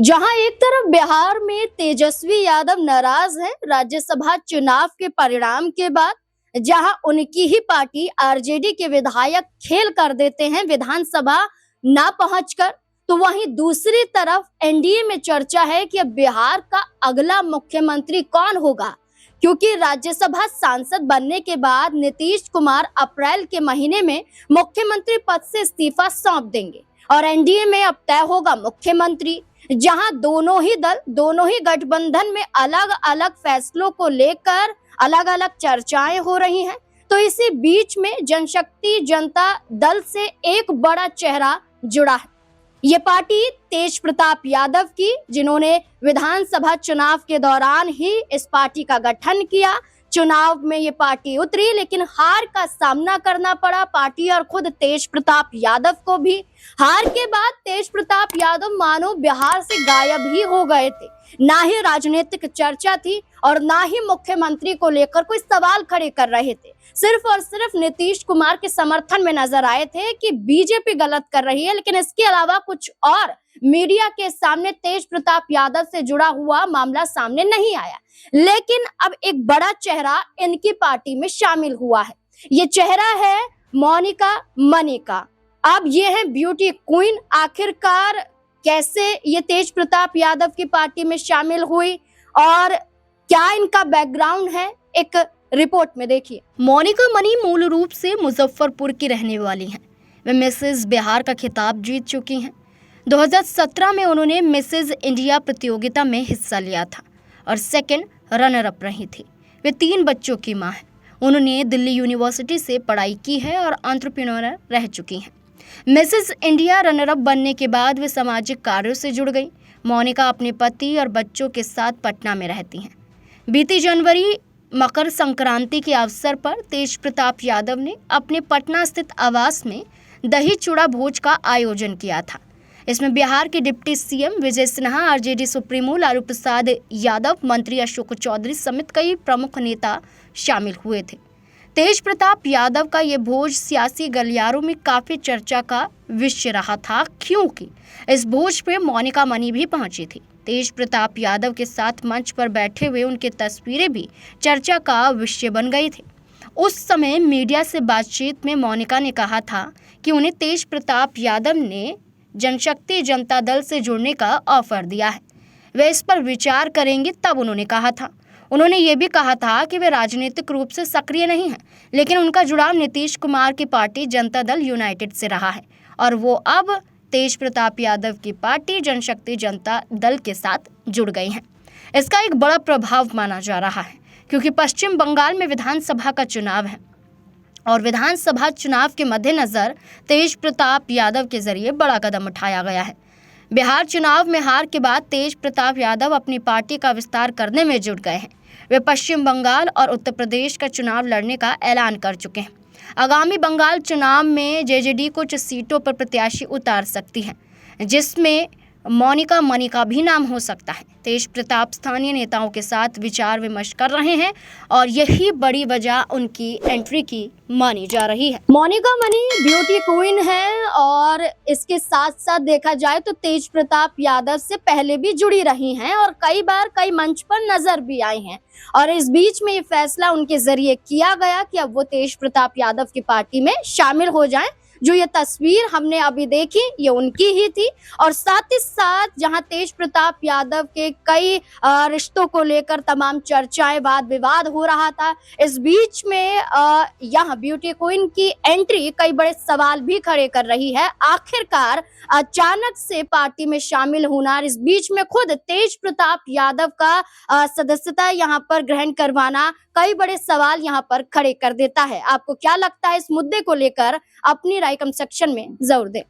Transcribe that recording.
जहां एक तरफ बिहार में तेजस्वी यादव नाराज हैं राज्यसभा चुनाव के परिणाम के बाद, जहां उनकी ही पार्टी आरजेडी के विधायक खेल कर देते हैं विधानसभा ना पहुंचकर, तो वहीं दूसरी तरफ एनडीए में चर्चा है कि अब बिहार का अगला मुख्यमंत्री कौन होगा, क्योंकि राज्यसभा सांसद बनने के बाद नीतीश कुमार अप्रैल के महीने में मुख्यमंत्री पद से इस्तीफा सौंप देंगे और एनडीए में अब तय होगा मुख्यमंत्री। जहां दोनों ही दल, दोनों ही गठबंधन में अलग अलग फैसलों को लेकर अलग अलग चर्चाएं हो रही हैं, तो इसी बीच में जनशक्ति जनता दल से एक बड़ा चेहरा जुड़ा है। ये पार्टी तेज प्रताप यादव की, जिन्होंने विधानसभा चुनाव के दौरान ही इस पार्टी का गठन किया। चुनाव में ये पार्टी उतरी, लेकिन हार का सामना करना पड़ा पार्टी और खुद तेज प्रताप यादव को भी। हार के बाद तेज प्रताप यादव मानो बिहार से गायब ही हो गए थे। ना ही राजनीतिक चर्चा थी और ना ही मुख्यमंत्री को लेकर कोई सवाल खड़े कर रहे थे। सिर्फ और सिर्फ नीतीश कुमार के समर्थन में नजर आए थे कि बीजेपी गलत कर रही है, लेकिन इसके अलावा कुछ और मीडिया के सामने तेज प्रताप यादव से जुड़ा हुआ मामला सामने नहीं आया। लेकिन अब एक बड़ा चेहरा इनकी पार्टी में शामिल हुआ है। ये चेहरा है मोनिका मनिका। अब ये है ब्यूटी क्वीन। आखिरकार कैसे ये तेज प्रताप यादव की पार्टी में शामिल हुई और क्या इनका बैकग्राउंड है, एक रिपोर्ट में देखिए। मोनिका मनी मूल रूप से मुजफ्फरपुर की रहने वाली हैं। वे मिसेज बिहार का खिताब जीत चुकी हैं। 2017 में उन्होंने मिसेज इंडिया प्रतियोगिता में हिस्सा लिया था और सेकंड रनर अप रही थी। वे 3 बच्चों की मां हैं। उन्होंने दिल्ली यूनिवर्सिटी से पढ़ाई की है और एंटरप्रेन्योर रह चुकी हैं। मिसेज इंडिया रनर अप बनने के बाद वे सामाजिक कार्यों से जुड़ गई। मोनिका अपने पति और बच्चों के साथ पटना में रहती हैं। बीती जनवरी मकर संक्रांति के अवसर पर तेज प्रताप यादव ने अपने पटना स्थित आवास में दही चूड़ा भोज का आयोजन किया था। इसमें बिहार के deputy CM Vijay Sinha, RJD supremo Lalu Prasad Yadav, मंत्री अशोक चौधरी समेत कई प्रमुख नेता शामिल हुए थे। तेज प्रताप यादव का ये भोज सियासी गलियारों में काफी चर्चा का विषय रहा था, क्योंकि इस भोज पे मोनिका मनी भी पहुंची थी। तेज प्रताप यादव के साथ मंच पर बैठे हुए उनकी तस्वीरें भी चर्चा का विषय बन गई थी। उस समय मीडिया से बातचीत में मोनिका ने कहा था कि उन्हें तेज प्रताप यादव ने जनशक्ति जनता दल से जुड़ने का ऑफर दिया है, वे इस पर विचार करेंगे, तब उन्होंने कहा था। उन्होंने ये भी कहा था कि वे राजनीतिक रूप से सक्रिय नहीं हैं, लेकिन उनका जुड़ाव नीतीश कुमार की पार्टी जनता दल यूनाइटेड से रहा है और वो अब तेज प्रताप यादव की पार्टी जनशक्ति जनता दल के साथ जुड़ गई हैं। इसका एक बड़ा प्रभाव माना जा रहा है, क्योंकि पश्चिम बंगाल में विधानसभा का चुनाव है और विधानसभा चुनाव के मद्देनजर तेज प्रताप यादव के जरिए बड़ा कदम उठाया गया है। बिहार चुनाव में हार के बाद तेज प्रताप यादव अपनी पार्टी का विस्तार करने में जुट गए हैं। वे पश्चिम बंगाल और उत्तर प्रदेश का चुनाव लड़ने का ऐलान कर चुके हैं। आगामी बंगाल चुनाव में जेजेडी कुछ सीटों पर प्रत्याशी उतार सकती है, जिसमें मोनिका मनी का भी नाम हो सकता है। तेज प्रताप स्थानीय नेताओं के साथ विचार विमर्श कर रहे हैं और यही बड़ी वजह उनकी एंट्री की मानी जा रही है। मोनिका मनी ब्यूटी क्वीन है और इसके साथ साथ देखा जाए तो तेज प्रताप यादव से पहले भी जुड़ी रही हैं और कई बार कई मंच पर नजर भी आई हैं। और इस बीच में ये फैसला उनके जरिए किया गया कि अब वो तेज प्रताप यादव की पार्टी में शामिल हो जाएं। जो ये तस्वीर हमने अभी देखी, ये उनकी ही थी। और साथ ही साथ जहां तेज प्रताप यादव के कई रिश्तों को लेकर तमाम चर्चाएं, वाद विवाद हो रहा था, इस बीच में यहाँ ब्यूटी क्वीन की एंट्री कई बड़े सवाल भी खड़े कर रही है। आखिरकार अचानक से पार्टी में शामिल होना, इस बीच में खुद तेज प्रताप यादव का सदस्यता यहाँ पर ग्रहण करवाना कई बड़े सवाल यहाँ पर खड़े कर देता है। आपको क्या लगता है इस मुद्दे को लेकर? अपनी राय कमेंट सेक्शन में जरूर दें।